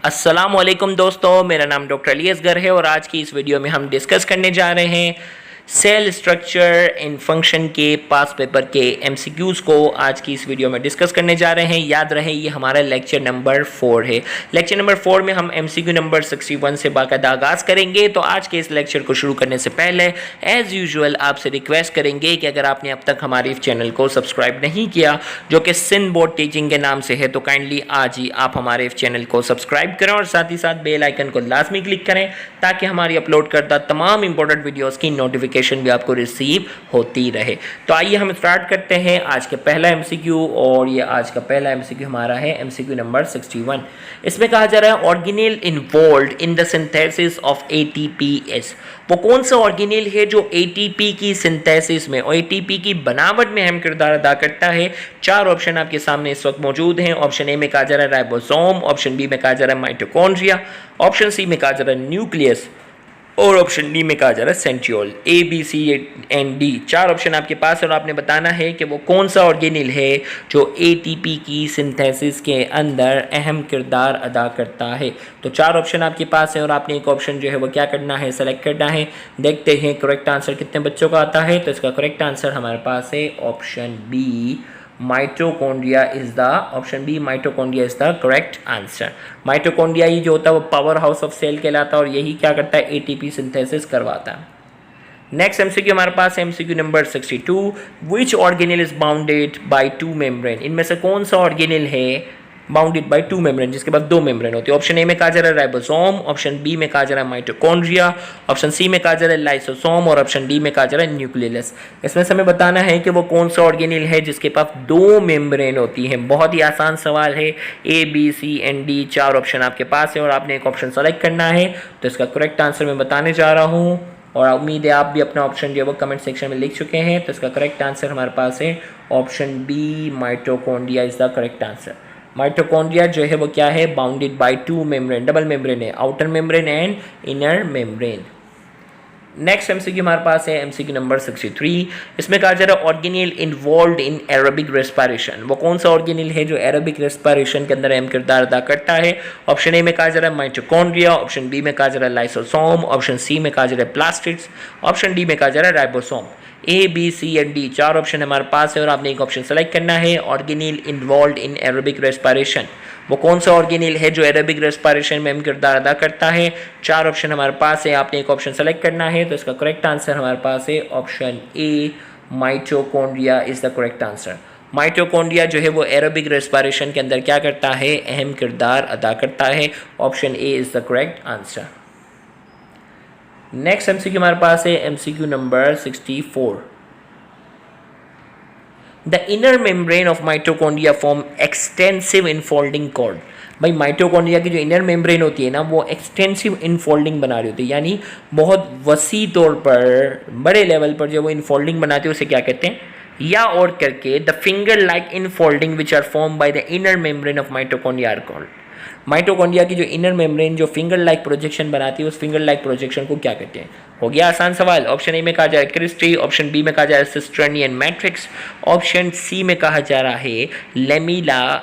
अस्सलामुअलैकुम दोस्तों, मेरा नाम डॉक्टर अली असगर है और आज की इस वीडियो में हम डिस्कस करने जा रहे हैं सेल स्ट्रक्चर इन फंक्शन के पास पेपर के एमसीक्यूज़ को आज की इस वीडियो में डिस्कस करने जा रहे हैं। याद रहे ये हमारा लेक्चर नंबर 4 है। लेक्चर नंबर 4 में हम एमसीक्यू नंबर 61 से बाकायदा आगाज़ करेंगे। तो आज के इस लेक्चर को शुरू करने से पहले एज़ यूजुअल आपसे रिक्वेस्ट करेंगे कि अगर आपने अब तक हमारे इस चैनल को सब्सक्राइब नहीं किया जो कि सिंध बोर्ड टीचिंग के नाम से है, तो काइंडली आज ही आप हमारे इस चैनल को सब्सक्राइब करें और साथ ही साथ बेल आइकन को लाजमी क्लिक करें ताकि हमारी अपलोड करता तमाम इंपॉर्टेंट वीडियोज़ की नोटिफिकेशन भी आपको रिसीव होती रहे। तो आइए हम स्टार्ट करते हैं आज के पहला एमसीक्यू, और ये आज का पहला एमसीक्यू हमारा है एमसीक्यू नंबर 61। इसमें कहा जा रहा है organelle involved in the synthesis of ATPase. वो कौन सा ऑर्गेनेल है जो एटीपी की सिंथेसिस में और एटीपी की बनावट में अहम किरदार अदा करता है। चार ऑप्शन आपके सामने इस वक्त मौजूद हैं। ऑप्शन ए में कहा जा रहा है राइबोसोम, ऑप्शन बी में कहा जा रहा है माइटोकॉन्ड्रिया, ऑप्शन सी में कहा जा रहा है न्यूक्लियस और ऑप्शन डी में कहा जा रहा है centriole. A B C and D चार ऑप्शन आपके पास है और आपने बताना है कि वो कौन सा ऑर्गेनेल है जो एटीपी की सिंथेसिस के अंदर अहम किरदार अदा करता है। तो चार ऑप्शन आपके पास है और आपने एक ऑप्शन जो है वो क्या करना है, सेलेक्ट करना है। देखते हैं करेक्ट आंसर कितने बच्चों का आता है। तो इसका करेक्ट आंसर हमारे पास है option B, mitochondria is the option B, mitochondria is the correct answer. Mitochondria ही जो होता है वो पावर हाउस ऑफ सेल कहलाता है और यही क्या करता है, एटीपी सिंथेसिस करवाता है। नेक्स्ट एमसीक्यू हमारे पास है MCQ number 62। Which organelle is bounded by two membrane. इनमें से कौन सा ऑर्गेनेल है बाउंडेड बाय टू मेम्ब्रेन, जिसके पास दो मेम्ब्रेन होती है। ऑप्शन ए में कहा जा रहा है राइबोसोम, ऑप्शन बी में कहा जा रहा है माइटोकॉन्ड्रिया, ऑप्शन सी में कहा जा रहा है लाइसोसोम और ऑप्शन डी में कहा जा रहा है न्यूक्लियस। इसमें से हमें बताना है कि वो कौन सा ऑर्गेनेल है जिसके पास दो मेम्ब्रेन होती है। बहुत ही आसान सवाल है। A B C and D चार ऑप्शन आपके पास है और आपने एक ऑप्शन सेलेक्ट करना है। तो इसका करेक्ट आंसर मैं बताने जा रहा हूँ और उम्मीद है आप भी अपना ऑप्शन जो है वो कमेंट सेक्शन में लिख चुके हैं। तो इसका करेक्ट आंसर हमारे पास है option B, mitochondria is the correct answer. Mitochondria जो है वो क्या है, bounded by two membrane, double membrane है, outer membrane and inner membrane. Next MCQ हमारे पास है एमसीक्यू नंबर 63। इसमें कहा जा रहा है organelle involved in aerobic respiration. वो कौन सा ऑर्गेनेल है जो एरोबिक रेस्पिरेशन के अंदर अहम किरदार अदा करता है। ऑप्शन ए में कहा जा रहा है माइटोकॉन्ड्रिया, ऑप्शन बी में कहा जा रहा है लाइसोसोम, ऑप्शन सी में कहा जा रहा है प्लास्टिड्स, ऑप्शन डी में कहा जा रहा है ribosome. A B C and D चार ऑप्शन हमारे पास है और आपने एक ऑप्शन सेलेक्ट करना है। Organelle involved in aerobic respiration, वो कौन सा ऑर्गेनेल है जो एरोबिक रेस्पिरेशन में अहम किरदार अदा करता है। चार ऑप्शन हमारे पास है, आपने एक ऑप्शन सेलेक्ट करना है। तो इसका करेक्ट आंसर हमारे पास है option A, mitochondria is the correct answer. Mitochondria जो है वो एरोबिक रेस्पिरेशन के अंदर क्या करता है, अहम किरदार अदा करता है। Option A is the correct answer. Next MCQ हमारे पास है MCQ number 64। The inner membrane of mitochondria form extensive infolding cord. भाई माइटोकॉन्ड्रिया की जो इनर मेम्ब्रेन होती है ना वो एक्सटेंसिव इनफोल्डिंग बना रही होती है, यानी बहुत वसी तौर पर बड़े लेवल पर जो वो इनफोल्डिंग बनाती है उसे क्या कहते हैं, या और करके the finger like infolding which are form by the inner membrane of mitochondria are called. Mitochondria की जो इनर मेम्ब्रेन जो फिंगर लाइक प्रोजेक्शन बनाती है उस फिंगर लाइक प्रोजेक्शन को क्या कहते हैं। हो गया आसान सवाल। ऑप्शन ए में कहा जा रहा है क्रिस्टी, ऑप्शन बी में कहा जा रहा है सिस्टर्नियन मैट्रिक्स, ऑप्शन सी में कहा जा रहा है लेमिला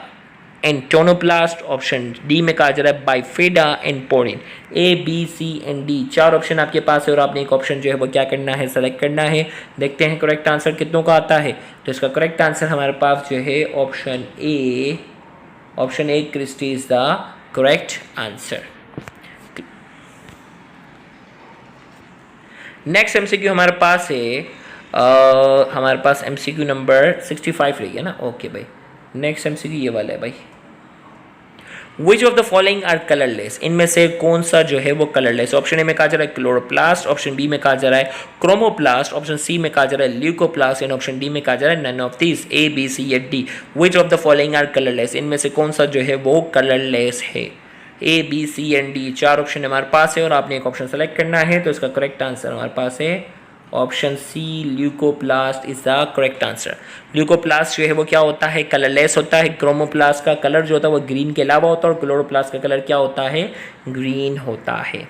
एंटोनोप्लास्ट, ऑप्शन डी में कहा जा रहा है bifida and porin. A B C and D चार ऑप्शन आपके पास है और आपने एक ऑप्शन जो है वो क्या करना है, सेलेक्ट करना है। देखते हैं करेक्ट आंसर कितनों का आता है। तो इसका करेक्ट आंसर हमारे पास जो है option A cristae is the correct answer. Next MCQ हमारे पास है हमारे पास एमसीक्यू नंबर 65 रही है ना। ओके भाई, नेक्स्ट एमसीक्यू ये वाला है भाई। Which of the following are colourless. इनमें से कौन सा जो है वो कलरलेस। ऑप्शन ए में कहा जा रहा है क्लोरोप्लास्ट, ऑप्शन बी में कहा जा रहा है क्रोमोप्लास्ट, ऑप्शन सी में कहा जा रहा है ल्यूकोप्लास्ट एंड ऑप्शन डी में कहा जा रहा है none of these. A B C या D, which of the following are colourless. इनमें से कौन सा जो है वो कलरलेस है। A B C and D चार ऑप्शन हमारे पास है और आपने एक ऑप्शन सेलेक्ट करना है। तो इसका करेक्ट आंसर हमारे पास है option C, leucoplast is the correct answer. Leucoplast जो है वो क्या होता है, कलरलेस होता है। क्रोमोप्लास्ट का कलर जो होता है वो ग्रीन के अलावा होता है और क्लोरोप्लास्ट का कलर क्या होता है, ग्रीन होता है।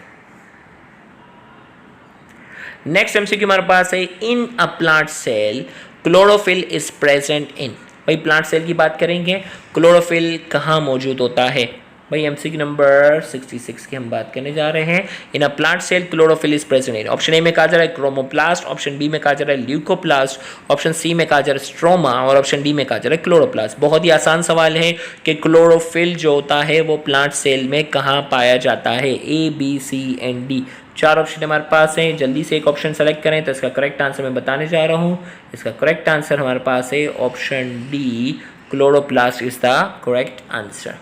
नेक्स्ट एमसीक्यू हमारे पास है in a plant cell chlorophyll is present in. भाई प्लांट सेल की बात करेंगे, क्लोरोफिल कहाँ मौजूद होता है। भाई एमसीक्यू नंबर 66 की हम बात करने जा रहे हैं। In a plant cell chlorophyll is present in, option A में कहा जा रहा है क्रोमोप्लास्ट, ऑप्शन बी में कहा जा रहा है ल्यूकोप्लास्ट, ऑप्शन सी में कहा जा रहा है स्ट्रोमा और ऑप्शन डी में कहा जा रहा है क्लोरोप्लास्ट। बहुत ही आसान सवाल है कि क्लोरोफिल जो होता है वो प्लांट सेल में कहाँ पाया जाता है। A B C and D 4 option हमारे पास हैं, जल्दी से एक ऑप्शन सेलेक्ट करें। तो इसका करेक्ट आंसर मैं बताने जा रहा हूँ। इसका करेक्ट आंसर हमारे पास है option D, chloroplast is the correct answer.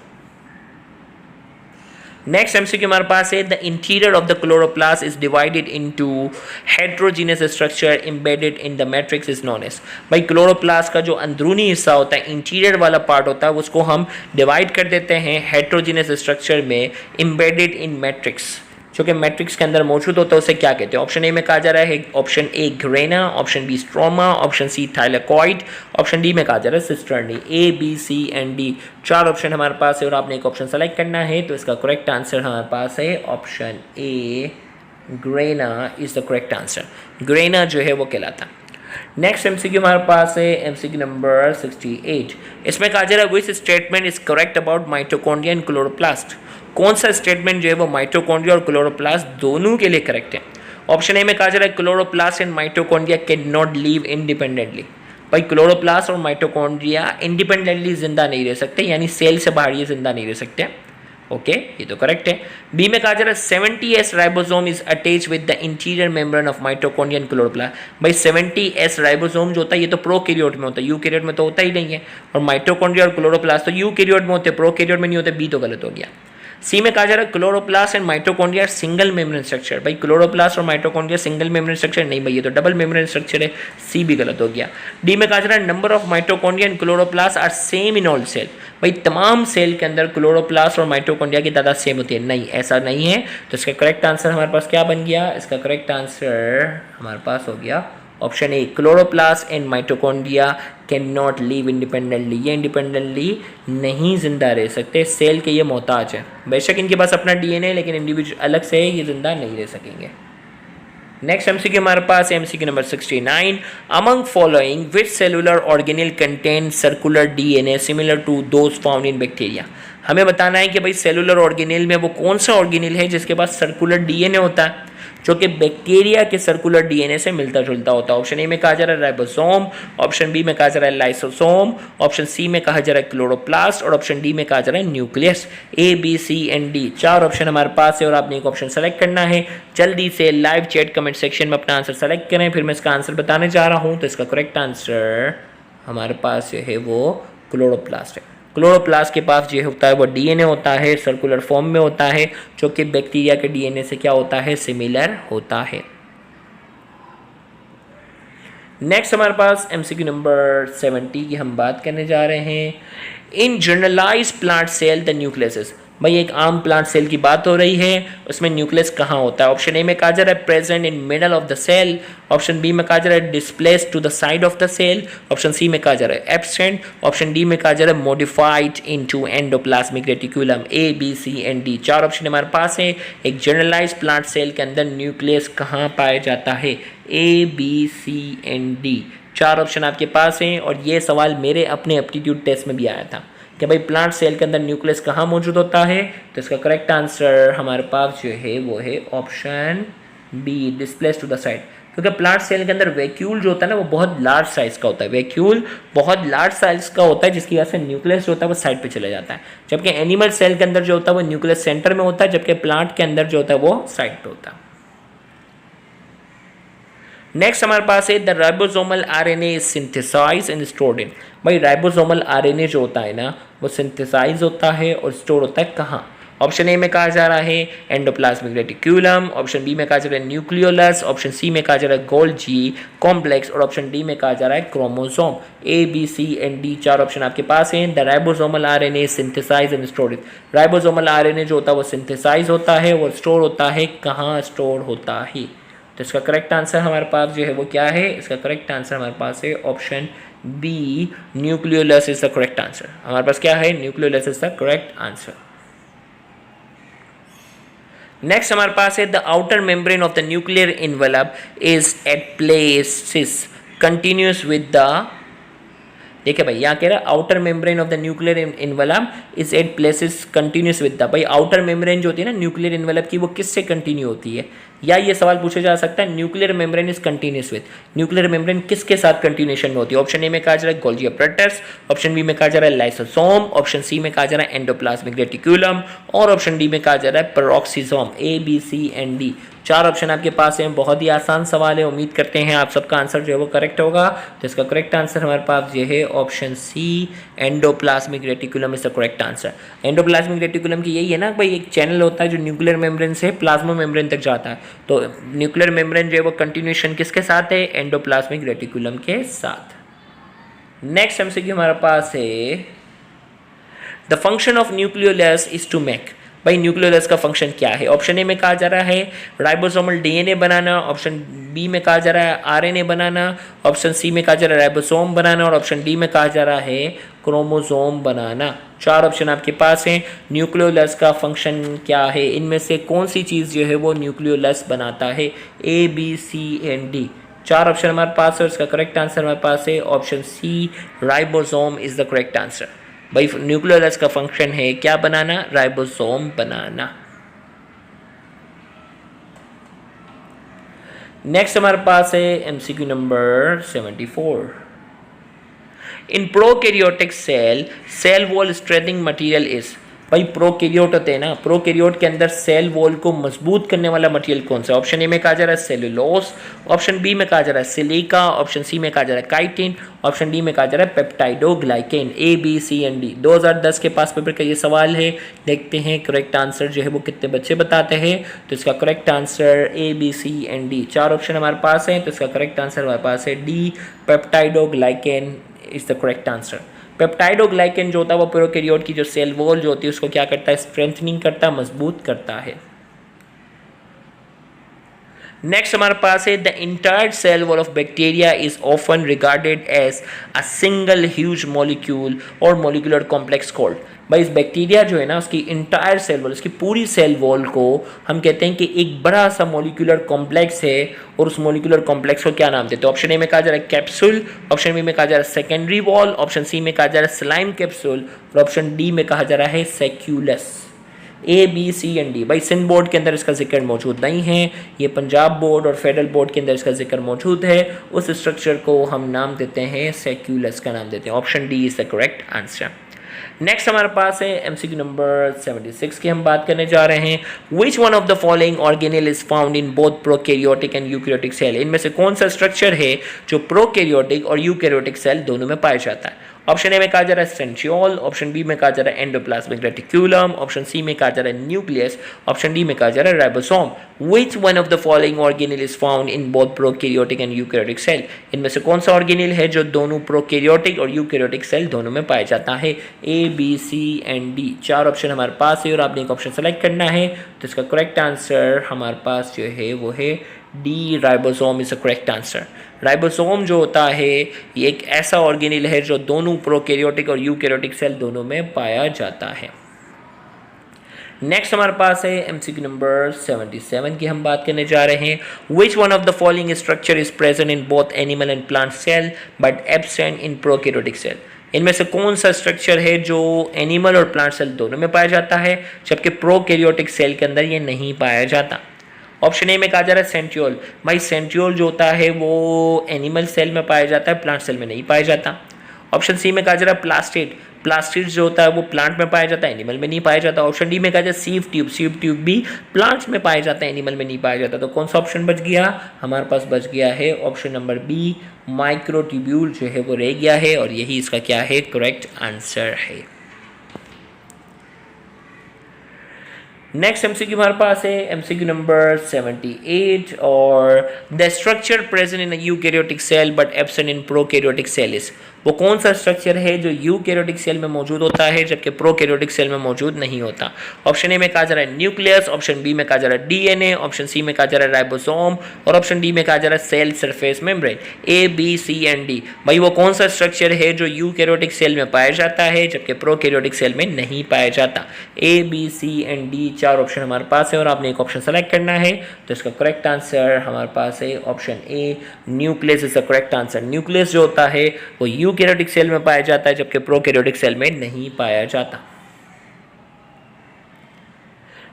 Next MCQ हमारे पास है the interior of the chloroplast is divided into heterogeneous structure embedded in the matrix is known as. भाई क्लोरोप्लास्ट का जो अंदरूनी हिस्सा होता है, इंटीरियर वाला पार्ट होता है, उसको हम डिवाइड कर देते हैं हेट्रोजीनियस स्ट्रक्चर में एम्बेडेड इन मैट्रिक्स, जो कि मैट्रिक्स के अंदर मौजूद होता है, उसे क्या कहते हैं। ऑप्शन ए में कहा जा रहा है option A grana, option B stroma, option C thylakoid, option D में कहा जा रहा है cisternae. A B C and D 4 option हमारे पास है और आपने एक ऑप्शन सेलेक्ट करना है। तो इसका करेक्ट आंसर हमारे पास है option A, grana is the correct answer. Grana जो है वो कहलाता है। नेक्स्ट एमसीक्यू हमारे पास है एमसीक्यू नंबर 68। इसमें कहा जा रहा है which statement is correct about mitochondria and chloroplast. कौन सा स्टेटमेंट जो है वो माइटोकॉन्ड्रिया और क्लोरोप्लास्ट दोनों के लिए करेक्ट है। ऑप्शन ए में कहा जा रहा है chloroplast and mitochondria can not live independently. भाई क्लोरोप्लास्ट और माइटोकॉन्ड्रिया इंडिपेंडेंटली जिंदा नहीं रह सकते, यानी सेल से बाहर ये जिंदा नहीं रह सकते। ओके, ये तो करेक्ट है। बी में कहा जा रहा है 70S ribosome is attach with the interior membrane of mitochondria and chloroplast. भाई 70S राइबोसोम जो होता है ये तो प्रोकैरियोट में होता है, यूकैरियोट में तो होता ही नहीं है। और माइटोकॉन्ड्रिया और क्लोरोप्लास्ट तो यूकैरियोट में होते हैं, प्रोकैरियोट में नहीं होते। बी तो गलत हो गया। सी में कहा जा रहा है chloroplast and mitochondria single membrane structure. भाई क्लोरोप्लास्ट और माइटोकॉन्ड्रिया सिंगल मेम्ब्रेन स्ट्रक्चर नहीं भाई, ये तो डबल मेम्ब्रेन स्ट्रक्चर है। सी भी गलत हो गया। डी में कहा जा रहा है number of mitochondria and chloroplast are same in all cell. भाई तमाम सेल के अंदर क्लोरोप्लास्ट और माइटोकॉन्ड्रिया की तादाद सेम होती है। नहीं, ऐसा नहीं है। तो इसका करेक्ट आंसर हमारे पास क्या बन गया। इसका करेक्ट आंसर हमारे पास हो गया option A, chloroplast and mitochondria can not live independently. ये इंडिपेंडेंटली नहीं जिंदा रह सकते, सेल के ये मोहताज है। बेशक इनके पास अपना डीएनए, लेकिन इंडिविजुअल अलग से ये जिंदा नहीं रह सकेंगे। नेक्स्ट एमसीक्यू हमारे पास है MCQ number 69। Among following which cellular organelle contain circular DNA similar to those found in bacteria. हमें बताना है कि भाई सेलुलर ऑर्गेनेल में वो कौन सा ऑर्गेनेल है जिसके पास सर्कुलर डीएनए होता है, जो कि बैक्टीरिया के सर्कुलर डीएनए से मिलता जुलता होता है। ऑप्शन ए में कहा जा रहा है राइबोसोम, ऑप्शन बी में कहा जा रहा है लाइसोसोम, ऑप्शन सी में कहा जा रहा है क्लोरोप्लास्ट और ऑप्शन डी में कहा जा रहा है nucleus. A B C and D 4 option हमारे पास है और आपने एक ऑप्शन सेलेक्ट करना है। जल्दी से लाइव चैट कमेंट सेक्शन में अपना आंसर सेलेक्ट करें, फिर मैं इसका आंसर बताने जा रहा हूँ। तो इसका करेक्ट आंसर हमारे पास जो है वो क्लोरोप्लास्ट है। क्लोरोप्लास्ट के पास जो होता है वो डीएनए होता है, सर्कुलर फॉर्म में होता है, जो कि बैक्टीरिया के डीएनए से क्या होता है, सिमिलर होता है। नेक्स्ट हमारे पास एमसीक्यू नंबर 70 की हम बात करने जा रहे हैं। In generalise plant cell the nucleus. भाई एक आम प्लांट सेल की बात हो रही है, उसमें न्यूक्लियस कहाँ होता है। ऑप्शन ए में कहा जा रहा है present in middle of the cell, option B में कहा जा रहा है displace to the side of the cell, option C में कहा जा रहा है एब्सेंट, ऑप्शन डी में कहा जा रहा है modified into endoplasmic reticulum. A B C and D 4 option हमारे पास है। एक जनरलाइज प्लांट सेल के अंदर न्यूक्लियस कहाँ पाया जाता है। A B C and D 4 option आपके पास हैं और ये सवाल मेरे अपने एप्टीट्यूड टेस्ट में भी आया था कि भाई प्लांट सेल के अंदर न्यूक्लियस कहाँ मौजूद होता है। तो इसका करेक्ट आंसर हमारे पास जो है वो है option B, displace to the side. क्योंकि प्लांट सेल के अंदर वैक्यूल जो होता है ना वो बहुत लार्ज साइज का होता है। वैक्यूल बहुत लार्ज साइज का होता है, जिसकी वजह से न्यूक्लियस जो होता है वो साइड पे चला जाता है। जबकि एनिमल सेल के अंदर जो होता है वो न्यूक्लियस सेंटर में होता है, जबकि प्लांट के अंदर जो होता है वो साइड पे होता है। नेक्स्ट हमारे पास है the ribosomal RNA is synthesize and stored in. भाई राइबोसोमल आरएनए जो होता है ना वो सिंथेसाइज होता है और स्टोर होता है कहाँ। ऑप्शन ए में कहा जा रहा है एंडोप्लाज्मिक रेटिकुलम, ऑप्शन बी में कहा जा रहा है न्यूक्लियोलस, ऑप्शन सी में कहा जा रहा है गोल्जी कॉम्प्लेक्स और ऑप्शन डी में कहा जा रहा है chromosome. A B C and D 4 option आपके पास हैं। The ribosomal RNA synthesize and stored. Ribosomal RNA जो होता है वो सिंथेसाइज होता है और स्टोर होता है कहाँ, स्टोर होता है। तो इसका करेक्ट आंसर हमारे पास जो है वो क्या है। इसका करेक्ट आंसर हमारे पास है option B, nucleolus is the correct answer. हमारे पास क्या है, nucleolus is the correct answer. Next हमारे पास है the outer membrane of the nuclear envelope is at places continuous with the देखिए भाई यहाँ कह रहा है outer membrane of the nuclear envelope is at places continuous with the, भाई आउटर मेम्ब्रेन जो होती है ना न्यूक्लियर इनवेलप की, वो किससे कंटिन्यू होती है, या ये सवाल पूछा जा सकता है nuclear membrane is continuous with, nuclear membrane किसके साथ कंटिन्यूएशन में होती है। ऑप्शन ए में कहा जा रहा है गोल्गी apparatus, ऑप्शन बी में कहा जा रहा है लाइसोसोम, ऑप्शन सी में कहा जा रहा है एंडोप्लाज्मिक रेटिकुलम, और ऑप्शन डी में कहा जा रहा है peroxisome. A B C and D, चार ऑप्शन आपके पास हैं। बहुत ही आसान सवाल है, उम्मीद करते हैं आप सबका आंसर जो है वो करेक्ट होगा। तो इसका करेक्ट आंसर हमारे पास ये है option C, endoplasmic reticulum is the correct answer. Endoplasmic reticulum की यही है ना भाई, एक चैनल होता है जो न्यूक्लियर मेम्ब्रेन से प्लाज्मा मेम्ब्रेन तक जाता है। तो न्यूक्लियर मेम्ब्रेन जो है वो कंटिन्यूएशन किसके साथ है, एंडोप्लाज्मिक रेटिकुलम के साथ। नेक्स्ट एमसीक्यू हमारे पास है the function of nucleolus is to make, भाई न्यूक्लियोलस का फंक्शन क्या है। ऑप्शन ए में कहा जा रहा है राइबोसोमल डीएनए बनाना, ऑप्शन बी में कहा जा रहा है आरएनए बनाना, ऑप्शन सी में कहा जा रहा है राइबोसोम बनाना, और ऑप्शन डी में कहा जा रहा है क्रोमोसोम बनाना। चार ऑप्शन आपके पास हैं। न्यूक्लियोलस का फंक्शन क्या है, इनमें से कौन सी चीज़ जो है वो न्यूक्लियोलस बनाता है, A B C and D. चार ऑप्शन हमारे पास है और इसका करेक्ट आंसर हमारे पास है option C, ribosome is the correct answer. भाई न्यूक्लियोलस का फंक्शन है क्या बनाना, राइबोसोम बनाना। नेक्स्ट हमारे पास है MCQ number 74। In prokaryotic cell, cell wall strengthening material is, भाई प्रोकैरियोट होते हैं ना, प्रोकैरियोट के अंदर सेल वॉल को मजबूत करने वाला मटेरियल कौन सा। ऑप्शन ए में कहा जा रहा है सेलुलोस, ऑप्शन बी में कहा जा रहा है सिलिका, ऑप्शन सी में कहा जा रहा है काइटिन, ऑप्शन डी में कहा जा रहा है peptidoglycan. A B C and D 2010 के पास पेपर का ये सवाल है। देखते हैं करेक्ट आंसर जो है वो कितने बच्चे बताते हैं। तो इसका correct answer A B C and D, चार ऑप्शन हमारे पास हैं। तो इसका करेक्ट आंसर हमारे पास है D, peptidoglycan is the correct answer. Peptidoglycan जो होता है वो प्रोकैरियोट की जो सेल वॉल जो होती है उसको क्या करता है, स्ट्रेंथनिंग करता है, मजबूत करता है। नेक्स्ट हमारे पास है the entire cell wall of bacteria is often regarded as a single huge molecule और मॉलिक्यूलर कॉम्प्लेक्स कॉल्ड, भाई इस बैक्टीरिया जो है ना उसकी इंटायर सेल वॉल, उसकी पूरी सेल वॉल को हम कहते हैं कि एक बड़ा सा मॉलिक्यूलर कॉम्प्लेक्स है, और उस मॉलिक्यूलर कॉम्प्लेक्स को क्या नाम देते हैं। ऑप्शन ए में कहा जा रहा है कैप्सूल, ऑप्शन बी में कहा जा रहा है सेकेंडरी वॉल, ऑप्शन सी में कहा जा रहा है स्लाइम कैप्सूल, और ऑप्शन डी में कहा जा रहा है सेक्यूलस। A B C and D, भाई सिंध बोर्ड के अंदर इसका जिक्र मौजूद नहीं है, ये पंजाब बोर्ड और फेडरल बोर्ड के अंदर इसका जिक्र मौजूद है। उस स्ट्रक्चर को हम नाम देते हैं सेक्यूलस का नाम देते हैं। Option D is the correct answer. Next हमारे पास है एमसीक्यू नंबर 76 की हम बात करने जा रहे हैं। Which one of the following organelle is found in both prokaryotic and eukaryotic cell, इनमें से कौन सा स्ट्रक्चर है जो प्रोकैरियोटिक और यूकैरियोटिक सेल दोनों में पाया जाता है। ऑप्शन ए में कहा जा रहा है सेंट्रियोल, ऑप्शन बी में कहा जा रहा है एंडोप्लाज्मिक रेटिकुलम, ऑप्शन सी में कहा जा रहा है न्यूक्लियस, ऑप्शन डी में कहा जा रहा है ribosome. Which one of the following organelle is found in both prokaryotic and eukaryotic cell, इनमें से कौन सा ऑर्गेनेल है जो दोनों प्रोकैरियोटिक और यूकैरियोटिक सेल दोनों में पाया जाता है। A B C and D, चार ऑप्शन हमारे पास है और आपने एक ऑप्शन सेलेक्ट करना है। तो इसका करेक्ट आंसर हमारे पास जो है वो है D, ribosome is the correct answer. Ribosome जो होता है ये एक ऐसा ऑर्गेनेल है जो दोनों प्रोकैरियोटिक और यूकैरियोटिक सेल दोनों में पाया जाता है। नेक्स्ट हमारे पास है एमसीक्यू नंबर 77 की हम बात करने जा रहे हैं। Which one of the following structure is present in both animal and plant cell but absent in prokaryotic cell, इनमें से कौन सा स्ट्रक्चर है जो एनिमल और प्लांट सेल दोनों में पाया जाता है जबकि प्रोकैरियोटिक सेल के अंदर ये नहीं पाया जाता। ऑप्शन ए में कहा जा रहा है सेंट्रियोल, भाई सेंट्रियोल जो होता है वो एनिमल सेल में पाया जाता है, प्लांट सेल में नहीं पाया जाता। ऑप्शन सी में कहा जा रहा है प्लास्टिड, प्लास्टिड जो होता है वो प्लांट में पाया जाता है, एनिमल में नहीं पाया जाता। ऑप्शन डी में कहा जाए सीव ट्यूब, सीव ट्यूब भी प्लांट्स में पाया जाता है, एनिमल में नहीं पाया जाता। तो कौन सा ऑप्शन बच गया, हमारे पास बच गया है ऑप्शन नंबर बी, माइक्रोट्यूब्यूल जो है वो रह गया है और यही इसका क्या है, करेक्ट आंसर है। नेक्स्ट एमसीक्यू हमारे पास है एमसीक्यू नंबर 78 और the structure present in eukaryotic cell but absent in prokaryotic cell is, वो कौन सा स्ट्रक्चर है जो यूकैरियोटिक सेल में मौजूद होता है जबकि प्रोकैरियोटिक सेल में मौजूद नहीं होता। ऑप्शन ए में कहा जा रहा है न्यूक्लियस, ऑप्शन बी में कहा जा रहा है डीएनए, ऑप्शन सी में कहा जा रहा है राइबोसोम और ऑप्शन डी में कहा जा रहा है cell surface membrane. A B C and D, भाई वो कौन सा स्ट्रक्चर है जो यूकैरियोटिक सेल में पाया जाता है जबकि प्रोकैरियोटिक सेल में नहीं पाया जाता। A B C and D, चार ऑप्शन हमारे पास है और आपने एक ऑप्शन सेलेक्ट करना है। तो इसका करेक्ट आंसर हमारे पास है option A, nucleus is the correct answer. Nucleus जो होता है वो यूकैरियोटिक सेल में पाया जाता है जबकि प्रोकैरियोटिक सेल में नहीं पाया जाता।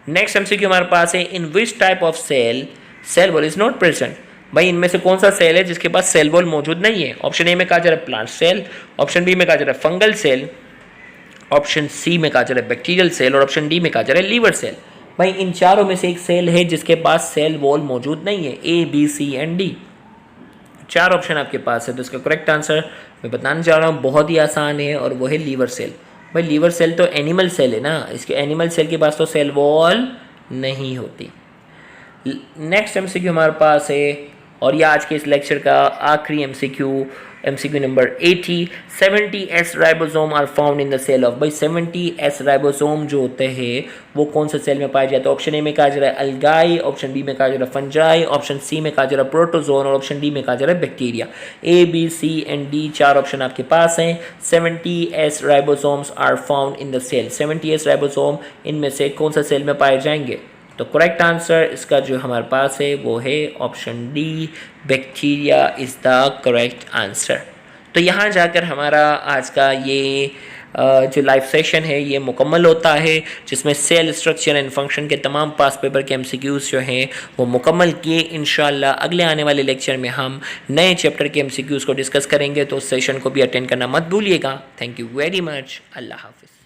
नेक्स्ट एमसीक्यू हमारे पास है, in which type of cell wall is not present. भाई इनमें से कौन सा सेल है जिसके पास सेल वॉल मौजूद नहीं है? ऑप्शन ए में कहा जा रहा है प्लांट सेल, ऑप्शन बी में कहा जा रहा है फंगल सेल, ऑप्शन सी में कहा जा रहा है बैक्टीरियल सेल और ऑप्शन डी में कहा जा रहा है लीवर सेल। भाई इन चारों में से एक सेल है जिसके पास सेल वॉल मौजूद नहीं है, A B C and D. चार ऑप्शन आपके पास है, तो इसका करेक्ट आंसर मैं बताना चाह रहा हूँ बहुत ही आसान है और वो है लीवर सेल। भाई लीवर सेल तो एनिमल सेल है ना, इसके एनिमल सेल के पास तो सेल वॉल नहीं होती। नेक्स्ट एमसीक्यू हमारे पास है और ये आज के इस लेक्चर का आखिरी MCQ number 80, 70S ribosome are found in the cell of. भाई 70S राइबोसोम जो होते हैं वो कौन से सेल में पाए जाते हैं? ऑप्शन ए में कहा जा रहा है अल्गाई, ऑप्शन बी में कहा जा रहा है फंजाई, ऑप्शन सी में कहा जा रहा है प्रोटोजोन और ऑप्शन डी में कहा जा रहा है bacteria. A B C and D चार ऑप्शन आपके पास हैं। 70S ribosomes are found in the cell. 70S ribosome इनमें से कौन सा सेल में पाए जाएंगे? तो करेक्ट आंसर इसका जो हमारे पास है वो है option D, bacteria is the correct answer. तो यहाँ जाकर हमारा आज का ये जो लाइव सेशन है ये मुकम्मल होता है, जिसमें सेल स्ट्रक्चर एंड फंक्शन के तमाम पास पेपर के एमसीक्यूज़ जो हैं वो मुकम्मल किए। इंशाल्लाह अगले आने वाले लेक्चर में हम नए चैप्टर के एमसीक्यूज़ को डिस्कस करेंगे, तो उस सेशन को भी अटेंड करना मत भूलिएगा। Thank you very much. अल्लाह हाफिज़।